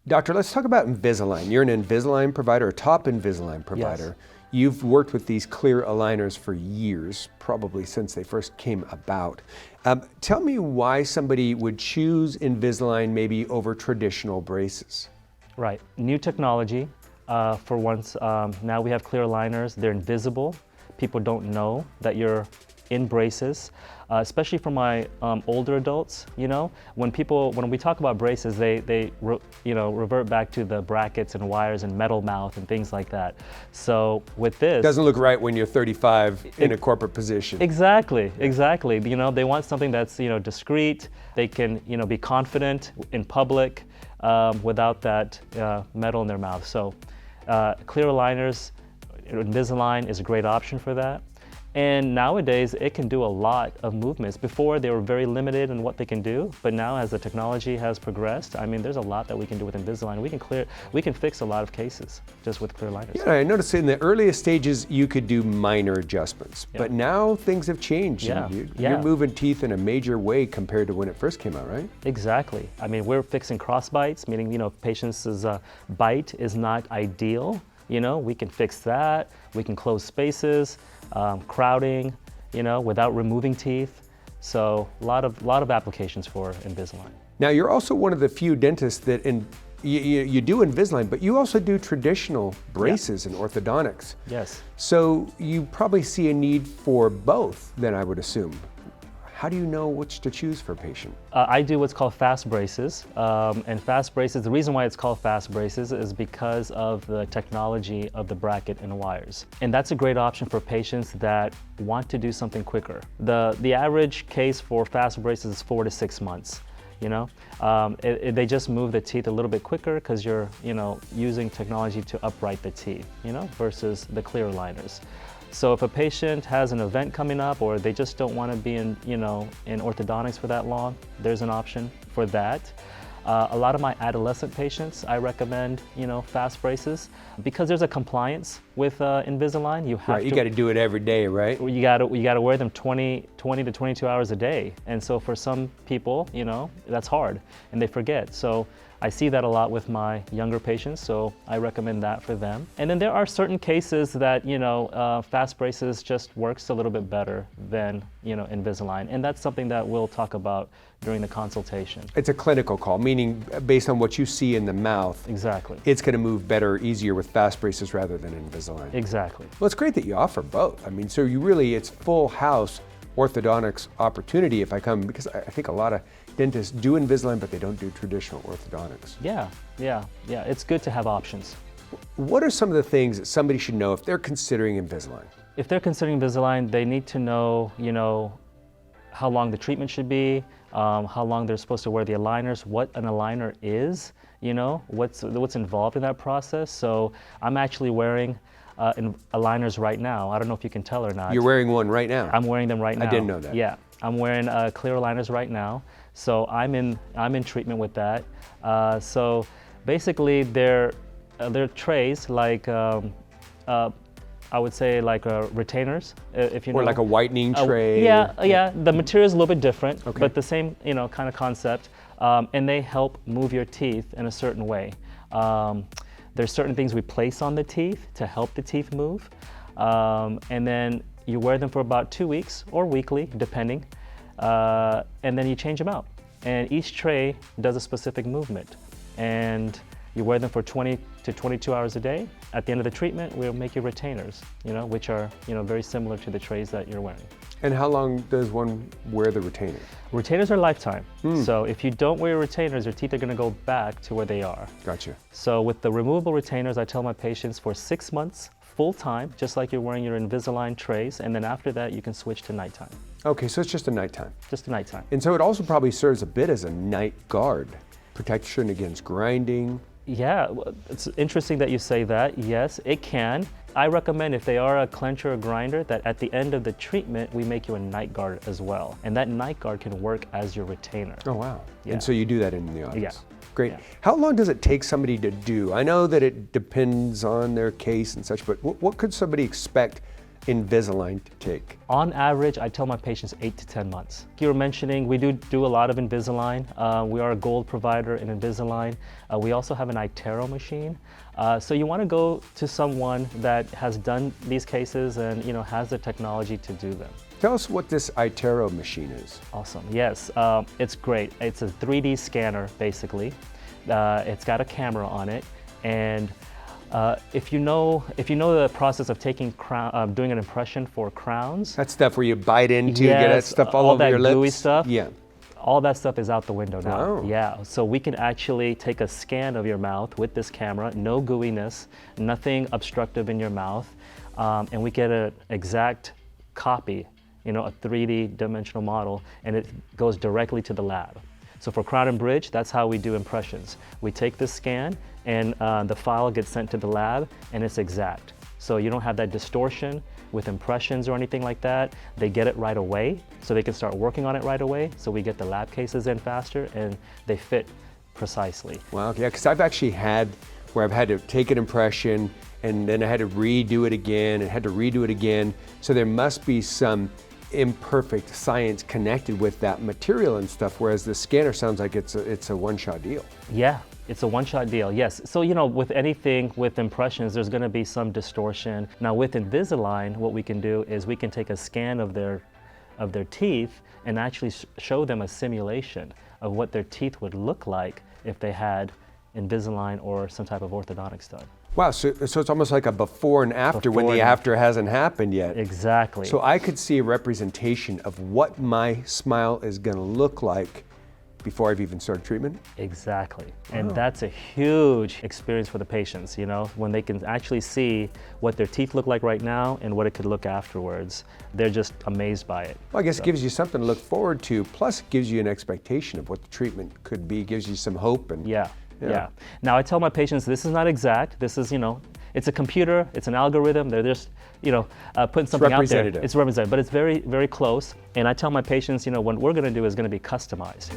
Doctor, let's talk about Invisalign. You're an Invisalign provider, a top Invisalign provider. Yes. You've worked with these clear aligners for years, probably since they first came about. Tell me why somebody would choose Invisalign maybe over traditional braces. Right, new technology. For once, now we have clear aligners. They're invisible. People don't know that you're in braces, especially for my older adults. When we talk about braces, they revert back to the brackets and wires and metal mouth and things like that. So with this, doesn't look right when you're 35 in a corporate position. Exactly. They want something that's discreet. They can be confident in public without that metal in their mouth. So clear aligners, Invisalign is a great option for that. And nowadays, it can do a lot of movements. Before, they were very limited in what they can do, but now as the technology has progressed, there's a lot that we can do with Invisalign. We can fix a lot of cases just with clear aligners. Yeah, I noticed in the earliest stages, you could do minor adjustments, but now things have changed. Yeah. You're moving teeth in a major way compared to when it first came out, right? Exactly. We're fixing cross bites, meaning, patients' bite is not ideal. We can fix that. We can close spaces, crowding, without removing teeth. So a lot of applications for Invisalign. Now, you're also one of the few dentists that you do Invisalign, but you also do traditional braces and orthodontics. Yes. So you probably see a need for both, then I would assume. How do you know which to choose for a patient? I do what's called fast braces. And fast braces, the reason why it's called fast braces is because of the technology of the bracket and wires. And that's a great option for patients that want to do something quicker. The average case for fast braces is 4 to 6 months. They just move the teeth a little bit quicker because you're using technology to upright the teeth, versus the clear aligners. So if a patient has an event coming up or they just don't want to be in orthodontics for that long, there's an option for that. A lot of my adolescent patients, I recommend, fast braces because there's a compliance with Invisalign. You got to do it every day, right? You got to wear them 20 to 22 hours a day. And so for some people, that's hard and they forget. So I see that a lot with my younger patients, so I recommend that for them. And then there are certain cases that, fast braces just works a little bit better than, Invisalign. And that's something that we'll talk about during the consultation. It's a clinical call, meaning based on what you see in the mouth. Exactly. It's going to move better, easier with fast braces rather than Invisalign. Exactly. Well, it's great that you offer both. So it's full house orthodontics opportunity if I come, because I think a lot of dentists do Invisalign, but they don't do traditional orthodontics. Yeah. It's good to have options. What are some of the things that somebody should know if they're considering Invisalign? If they're considering Invisalign, they need to know, how long the treatment should be, how long they're supposed to wear the aligners, what an aligner is, what's involved in that process. So I'm actually wearing aligners right now. I don't know if you can tell or not. You're wearing one right now? I'm wearing them right now. I didn't know that. Yeah, I'm wearing clear aligners right now. So I'm in treatment with that. So basically, they're trays like I would say like retainers, if you know. Or like a whitening tray. Yeah. The material is a little bit different, okay, but the same kind of concept. And they help move your teeth in a certain way. There's certain things we place on the teeth to help the teeth move. And then you wear them for about 2 weeks or weekly, depending. And then you change them out. And each tray does a specific movement. And you wear them for 20 to 22 hours a day. At the end of the treatment, we'll make you retainers, which are, very similar to the trays that you're wearing. And how long does one wear the retainer? Retainers are lifetime. So if you don't wear your retainers, your teeth are going to go back to where they are. Gotcha. So with the removable retainers, I tell my patients for 6 months, full time, just like you're wearing your Invisalign trays, and then after that, you can switch to nighttime. Okay, so it's just a nighttime. Just a nighttime. And so it also probably serves a bit as a night guard, protection against grinding. Yeah, it's interesting that you say that. Yes, it can. I recommend if they are a clencher or grinder that at the end of the treatment, we make you a night guard as well. And that night guard can work as your retainer. Oh, wow. Yeah. And so you do that in the office? Yeah. Great. Yeah. How long does it take somebody to do? I know that it depends on their case and such, but what could somebody expect Invisalign to take? On average, I tell my patients 8 to 10 months. You were mentioning we do a lot of Invisalign. We are a gold provider in Invisalign. We also have an iTero machine. So you want to go to someone that has done these cases and has the technology to do them. Tell us what this iTero machine is. Awesome. Yes, it's great. It's a 3D scanner basically. It's got a camera on it, and if you know the process of doing an impression for crowns. That stuff where you bite into, get that stuff all over your lips. All that gooey stuff. Yeah. All that stuff is out the window now. Wow. Yeah, so we can actually take a scan of your mouth with this camera, no gooiness, nothing obstructive in your mouth, and we get an exact copy, a 3D dimensional model, and it goes directly to the lab. So for crown and bridge, that's how we do impressions. We take this scan, and the file gets sent to the lab, and it's exact. So you don't have that distortion with impressions or anything like that. They get it right away, so they can start working on it right away. So we get the lab cases in faster, and they fit precisely. Wow, yeah, because I've actually had where I've had to take an impression, and then I had to redo it again, and had to redo it again. So there must be some imperfect science connected with that material and stuff, whereas the scanner sounds like it's a one-shot deal. Yeah, it's a one-shot deal, yes. So, with anything with impressions, there's going to be some distortion. Now, with Invisalign, what we can do is we can take a scan of their teeth and actually show them a simulation of what their teeth would look like if they had Invisalign or some type of orthodontics done. Wow, so it's almost like a before and after when the after hasn't happened yet. Exactly. So I could see a representation of what my smile is going to look like before I've even started treatment? Exactly. And that's a huge experience for the patients, when they can actually see what their teeth look like right now and what it could look afterwards. They're just amazed by it. Well, I guess it gives you something to look forward to, plus it gives you an expectation of what the treatment could be, gives you some hope. And Yeah. Now I tell my patients this is not exact. This is, it's a computer, it's an algorithm. They're just, putting something out there. It's representative, but it's very, very close. And I tell my patients, what we're going to do is going to be customized.